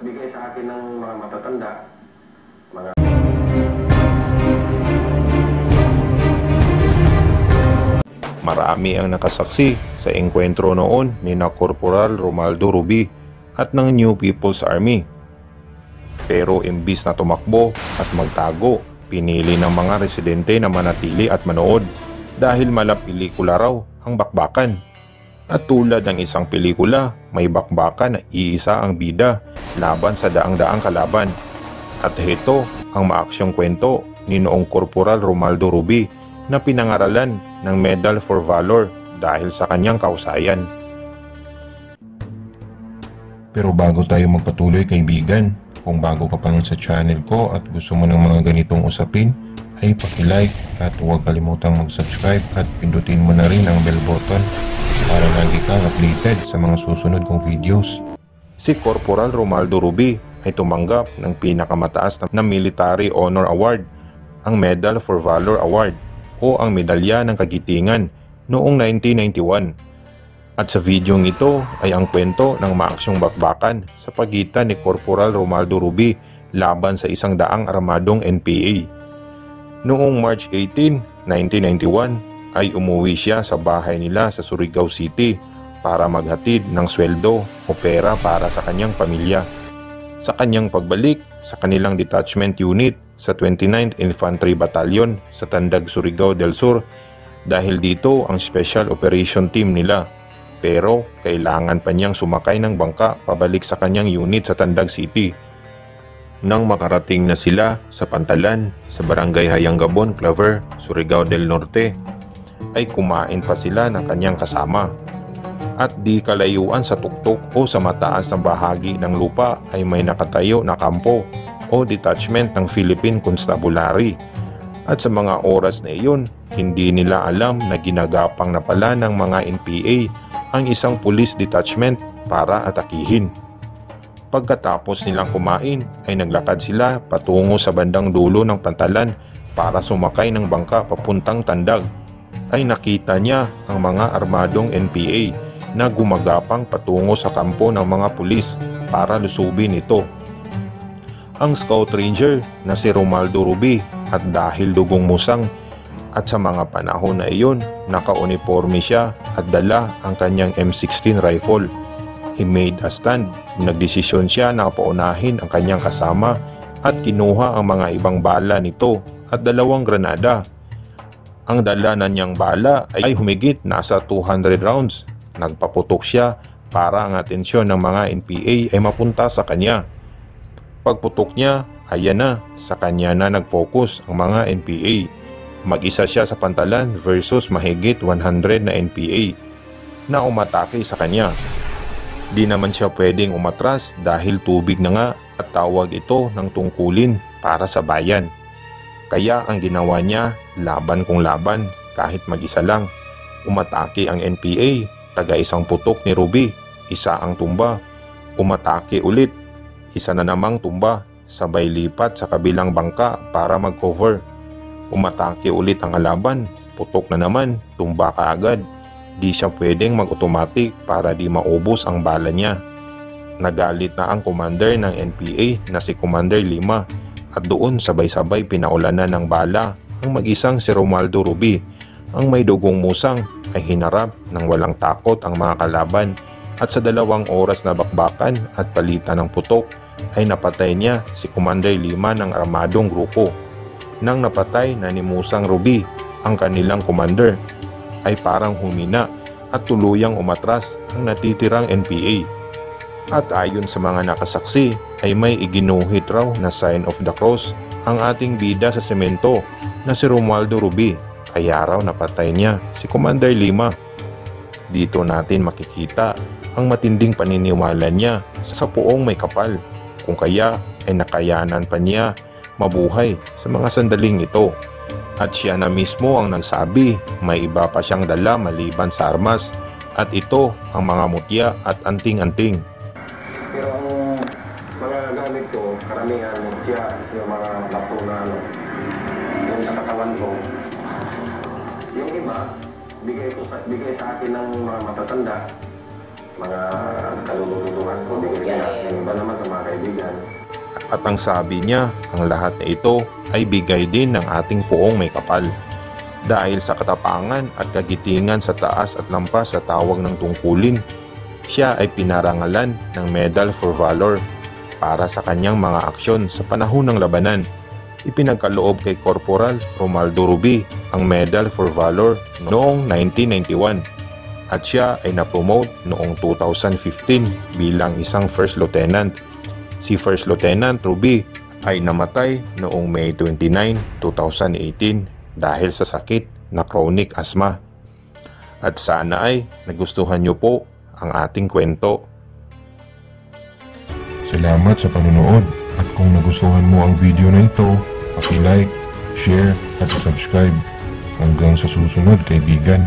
Bigay sa akin ng mga matatanda, mga Marami ang nakasaksi sa engkwentro noon ni na Corporal Romaldo Rubi at ng New People's Army. Pero imbis na tumakbo at magtago, pinili ng mga residente na manatili at manood dahil malapelikula raw ang bakbakan. At tulad ng isang pelikula, may bakbakan na iisa ang bida laban sa daang-daang kalaban. At heto ang maaksyong kwento ni noong Corporal Romaldo Rubi na pinangaralan ng Medal for Valor dahil sa kanyang kausayan. Pero bago tayo magpatuloy kaibigan, kung bago ka pa lang sa channel ko at gusto mo ng mga ganitong usapin, ay paki-like at huwag kalimutang mag-subscribe at pindutin mo na rin ang bell button para lagi kang updated sa mga susunod kong videos. Si Corporal Romaldo Rubi ay tumanggap ng pinakamataas na Military Honor Award, ang Medal for Valor Award o ang Medalya ng Kagitingan noong 1991. At sa videong ito ay ang kwento ng maaksyong bakbakan sa pagitan ni Corporal Romaldo Rubi laban sa isang daang armadong NPA. Noong March 18, 1991 ay umuwi siya sa bahay nila sa Surigao City para maghatid ng sweldo o pera para sa kanyang pamilya. Sa kanyang pagbalik sa kanilang detachment unit sa 29th Infantry Battalion sa Tandag, Surigao del Sur, dahil dito ang Special Operation Team nila. Pero kailangan pa niyang sumakay ng bangka pabalik sa kanyang unit sa Tandag City. Nang makarating na sila sa Pantalan sa Barangay Hayangabon, Claver, Surigao del Norte, ay kumain pa sila ng kanyang kasama. At di kalayuan sa tuktok o sa mataas na bahagi ng lupa ay may nakatayo na kampo o detachment ng Philippine Constabulary. At sa mga oras na iyon, hindi nila alam na ginagapang na pala ng mga NPA ang isang police detachment para atakihin. Pagkatapos nilang kumain ay naglakad sila patungo sa bandang dulo ng Pantalan para sumakay ng bangka papuntang Tandag. Ay nakita niya ang mga armadong NPA na gumagapang patungo sa kampo ng mga pulis para lusubin ito. Ang Scout Ranger na si Romaldo Rubi at dahil dugong musang at sa mga panahon na iyon naka-uniforme siya at dala ang kanyang M16 rifle. He made a stand. Nagdesisyon siya na paunahin ang kanyang kasama at kinuha ang mga ibang bala nito at 2 granada. Ang dala na niyang bala ay humigit nasa 200 rounds. Nagpaputok siya para ang atensyon ng mga NPA ay mapunta sa kanya. Pagputok niya, ayan na, sa kanya na nag-focus ang mga NPA. Mag-isa siya sa Pantalan versus mahigit 100 na NPA na umatake sa kanya. Di naman siya pwedeng umatras dahil tubig na nga at tawag ito ng tungkulin para sa bayan. Kaya ang ginawa niya, laban kung laban kahit mag-isa lang. Umatake ang NPA, taga isang putok ni Rubi, isa ang tumba. Umatake ulit, isa na namang tumba, sabay lipat sa kabilang bangka para mag-cover. Umatake ulit ang kalaban, putok na naman, tumba kaagad. Di siya pwedeng mag-automatic para di maubos ang bala niya. Nagalit na ang commander ng NPA na si Commander Lima at doon sabay-sabay pinaulanan ng bala ang mag-isang si Romaldo Rubi. Ang may dugong musang ay hinarap ng walang takot ang mga kalaban at sa 2 oras na bakbakan at palitan ng putok ay napatay niya si Commander Lima ng armadong grupo. Nang napatay na ni Musang Rubi ang kanilang commander ay parang humina at tuluyang umatras ang natitirang NPA. At ayon sa mga nakasaksi ay may iginuhit raw na sign of the cross ang ating bida sa semento na si Romaldo Rubi, kaya raw napatay niya si Commander Lima. Dito natin makikita ang matinding paniniwala niya sa puong may kapal, kung kaya ay nakayanan pa niya mabuhay sa mga sandaling ito. At siya na mismo ang nagsabi may iba pa siyang dala maliban sa armas at ito ang mga mutya at anting-anting. pero ang mga gamit ko, karamihan mutya, yung mga lapo na yung sa katawan ko. Yung iba, bigay sa akin ng mga matatanda, mga kalululuhan ko, bigay niya. Yung iba naman sa mga kaibigan. At ang sabi niya, ang lahat na ito ay bigay din ng ating poong may kapal. Dahil sa katapangan at kagitingan sa taas at lampas sa tawag ng tungkulin, siya ay pinarangalan ng Medal for Valor para sa kanyang mga aksyon sa panahon ng labanan. Ipinagkaloob kay Corporal Romaldo Rubi ang Medal for Valor noong 1991 at siya ay na-promote noong 2015 bilang isang First Lieutenant. Si First Lieutenant Rubi ay namatay noong May 29, 2018 dahil sa sakit na chronic asthma. At sana ay nagustuhan niyo po ang ating kwento. Salamat sa panonood at kung nagustuhan mo ang video na ito, paki-like, share at subscribe. Hanggang sa susunod, kaibigan.